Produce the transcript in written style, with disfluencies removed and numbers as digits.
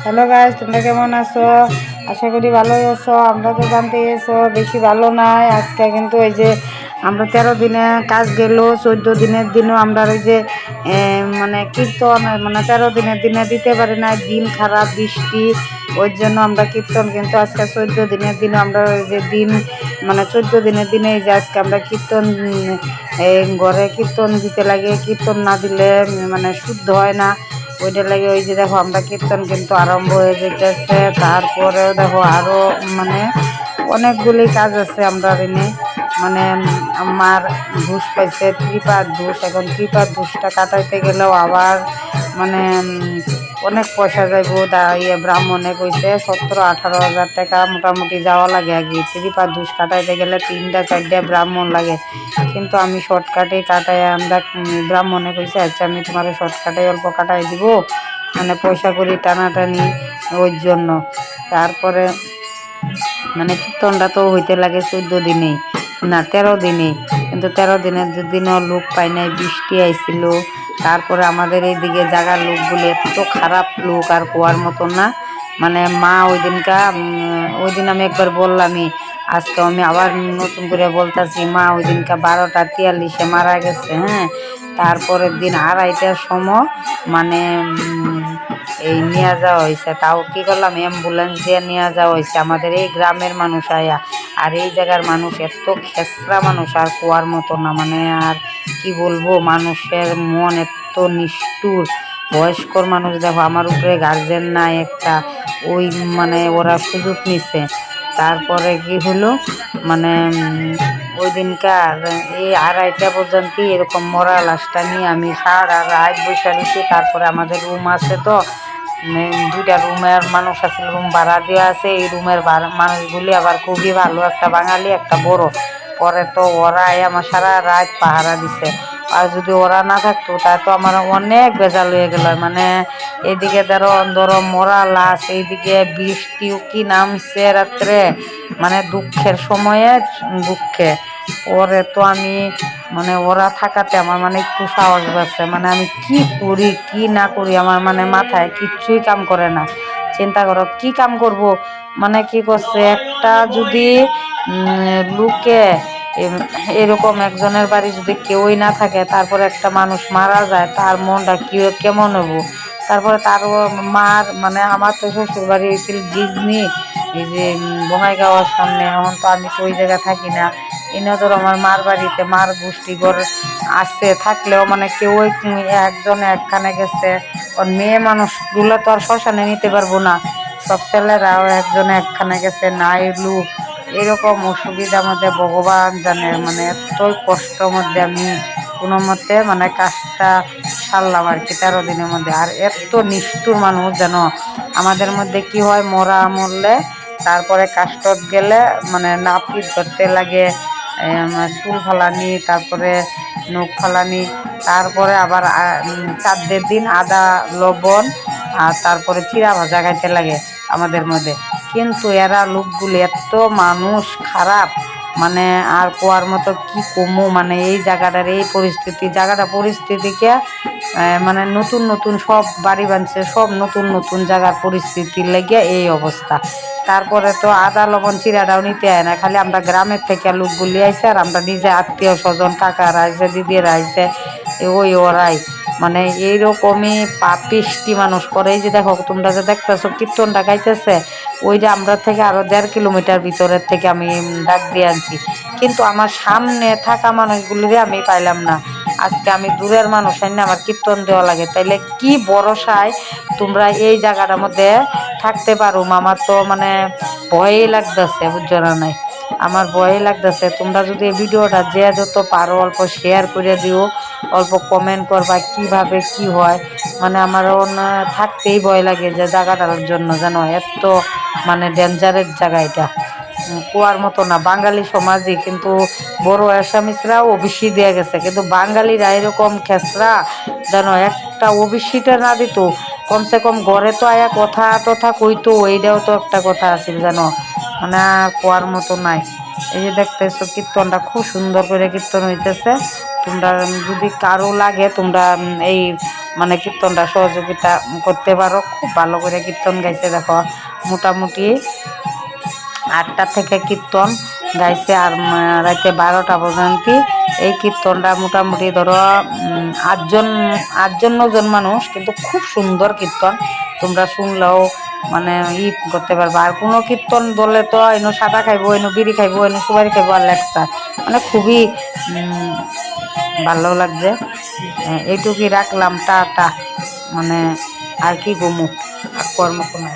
Hello guys, তোমরা কেমন আছো? আশা করি ভালোই আছো। আমরা তো জানতে এসো বেশি ভালো নাই। আজকে কিন্তু ওই যে আমরা 13 দিনে কাজ গেল, 14 দিনের দিনও আমরা ওই যে মানে কীর্তন মানে 13 দিনের দিনে দিতে পারি না, দিন খারাপ বৃষ্টি, ওই জন্য আমরা কীর্তন কিন্তু আজকে 14 দিনের দিনও আমরা ওই যে দিন মানে 14 দিনের দিনে এই যে আজকে আমরা কীর্তন ঘরে কীর্তন দিতে লাগে। কীর্তন না দিলে মানে শুদ্ধ হয় না। ওইটা লাগে ওই যে দেখো আমরা কীর্তন কিন্তু আরম্ভ হয়ে যেতেছে। তারপরেও দেখো আরও মানে অনেকগুলি কাজ আছে আমরা এনে মানে আমার ঘুষ পাইছে ত্রিপাত ঘুষ। এখন ত্রিপাত ঘুষটা কাটাইতে গেলেও আবার মানে অনেক পয়সা যাইব। ব্রাহ্মণে কইছে 17-18 হাজার টাকা মোটামুটি যাওয়া লাগে আগে। ত্রিপাত ঘুষ কাটাইতে গেলে 3-4টা ব্রাহ্মণ লাগে, কিন্তু আমি শর্টকাটে কাটাই। আমরা ব্রাহ্মণে কইছে আচ্ছা আমি তোমার শর্টকাটে অল্প কাটাই দিব, মানে পয়সা করি টানাটানি ওই জন্য। তারপরে মানে কীর্তনটা তো হইতে লাগে 14 দিনে না 13 দিনে, কিন্তু 13 দিনের দিনও লোক পাই নাই, বৃষ্টি আইছিল। তারপরে আমাদের এইদিকে জায়গার লোকগুলি এত খারাপ লোক আর কোয়ার মতো না। মানে মা ওই দিন আমি একবার বললামই, আজকে আমি আবার নতুন করে বলতেছি, মা ওই দিনকা 12টা 43-এ মারা গেছে। হ্যাঁ, তারপরের দিন 2:30টার সময় মানে এই নিয়ে যাওয়া হয়েছে। তাও কী করলাম, অ্যাম্বুলেন্স দিয়ে নিয়ে যাওয়া হয়েছে আমাদের এই গ্রামের মানুষ আয়া। আর এই জায়গার মানুষ এত খেসরা মানুষ আর কোয়ার মতো না। মানে আর কি বলবো, মানুষের মন এত নিষ্ঠুর। বয়স্কর মানুষ দেখো, আমার উপরে গার্জেন নাই একটা, ওই মানে ওরা সুযোগ নিছে। তারপরে কি হলো মানে ওই দিনকার এই 2:30টা পর্যন্ত এরকম মরা লাশটা নিয়ে আমি সারা রাত বসে রয়েছি। তারপরে আমাদের রুম আছে তো, 2টা রুমের মানুষ আছে, রুম ভাড়া দেওয়া আছে। এই রুমের মানুষগুলি আবার খুবই ভালো, একটা বাঙালি একটা বড়। পরে তো ওরা আমার সারা রাত পাহারা দিছে। আর যদি ওরা না থাকতো তা তো আমার অনেক বেজাল হয়ে গেল। মানে এইদিকে ধরো মরা লাশ, এইদিকে বৃষ্টিও কি নামছে রাত্রে, মানে দুঃখের সময়ে দুঃখে। পরে তো আমি মানে ওরা থাকাতে আমার মানে একটু সাহস পাচ্ছে। মানে আমি কি করি কি না করি আমার মানে মাথায় কিচ্ছুই কাম করে না। চিন্তা করো কি কাম করব। মানে কি করছে, একটা যদি লোকে এরকম একজনের বাড়ি যদি কেউই না থাকে, তারপরে একটা মানুষ মারা যায়, তার মনটা কেমন হবো। তারপরে তারও মার মানে আমার তো শ্বশুর বাড়ি হয়েছিল গিজনি, এই যে বঙাইগাঁওয়ার সামনে। এখন তো আমি তো ওই জায়গায় থাকি না। এনে ধরো আমার মার বাড়িতে মার গোষ্ঠীঘর আছে, থাকলেও মানে কেউ একজন একখানে গেছে। ওর মেয়ে মানুষগুলো তো আর শ্মশানে নিতে পারবো না, সব ছেলেরাও একজন একখানে গেছে, নাই লোক। এরকম অসুবিধার মধ্যে ভগবান জানে, মানে এতই কষ্টর মধ্যে আমি কোনো মতে মানে কাজটা সারলাম আর কি 13 দিনের মধ্যে। আর এত নিষ্ঠুর মানুষ জানো, আমাদের মধ্যে কি হয়, মরলে তারপরে কাস্টত গেলে মানে নাপিত ধরতে লাগে, চুল ফালানি, তারপরে নখ ফালানি, তারপরে আবার 4 দিন আদা লবণ আর তারপরে চিরা ভাজা খাইতে লাগে আমাদের মধ্যে। কিন্তু এরা লোকগুলি এত মানুষ খারাপ, মানে আর কোয়ার মতো কি কমু। মানে এই জায়গাটার এই পরিস্থিতিকে মানে নতুন নতুন সব বাড়ি বানছে, সব নতুন নতুন জায়গার পরিস্থিতির লেগে এই অবস্থা। তারপরে তো আদা লবণ চিরাটাও নিতে হয় না, খালি আমরা গ্রামের থেকে লোকগুলি আইসে আর আমরা নিজে আত্মীয় স্বজন কাকারা আইসে দিদিরা আইসে ওই ওরাই মানে এইরকমই পাপিষ্টি মানুষ করে। এই যে দেখো তোমরা যে দেখতেছো কীর্তনটা গাইতেছে, ওইটা আমরা থেকে আরো 1.5 কিলোমিটার ভিতরের থেকে আমি ডাক দিয়ে আনছি, কিন্তু আমার সামনে থাকা মানুষগুলিরে আমি পাইলাম না। আজকে আমি দূরের মানুষ আইনে আমার কীর্তন দেওয়া লাগে, তাইলে কি ভরসায় তোমরা এই জায়গাটার মধ্যে থাকতে পারো। আমার তো মানে ভয়ই লাগতেছে, বুঝছো না নাই, আমার ভয়ই লাগতেছে। তোমরা যদি এই ভিডিওটা যে যত পারো অল্প শেয়ার করে দিও, অল্প কমেন্ট করবা কিভাবে কি হয়। মানে আমার থাকতেই ভয় লাগে যে জায়গাটার জন্য, জানো এত মানে ডেঞ্জারের জায়গা এটা। কুয়ার মতো না, বাঙালি সমাজই, কিন্তু বড় আসামিসরাও ওবিসি দিয়ে গেছে, কিন্তু বাঙালিরা এরকম খেসরা জানো, একটা ওবিসিটা না দিত কমসে কম ঘরে তো আয়া কথা টথা কইতো, এইটাও তো একটা কথা আছিল জানো। মানে কুয়ার মতো নাই। এই যে দেখতেছো কীর্তনটা খুব সুন্দর করে কীর্তন হইতেছে। তোমরা যদি কারো লাগে তোমরা এই মানে কীর্তনটা সহযোগিতা করতে পারো। খুব ভালো করে কীর্তন গাইছে, দেখো মোটামুটি 8টা থেকে কীর্তন গাইছে আর রাতে 12টা পর্যন্ত এই কীর্তনটা মোটামুটি ধরো 8জন 9জন মানুষ, কিন্তু খুব সুন্দর কীর্তন, তোমরা শুনলেও মানে করতে পারবো। আর কোনো কীর্তন বললে তো এনো সাদা খাইবো, এনো বিড়ি খাইবো, এনো সুপারি খাইবো আর লেকচার, মানে খুবই ভালো লাগছে। এইটুকুই রাখলাম, টাটা, মানে আর কি ঘুমু আর কর্ম কোনো।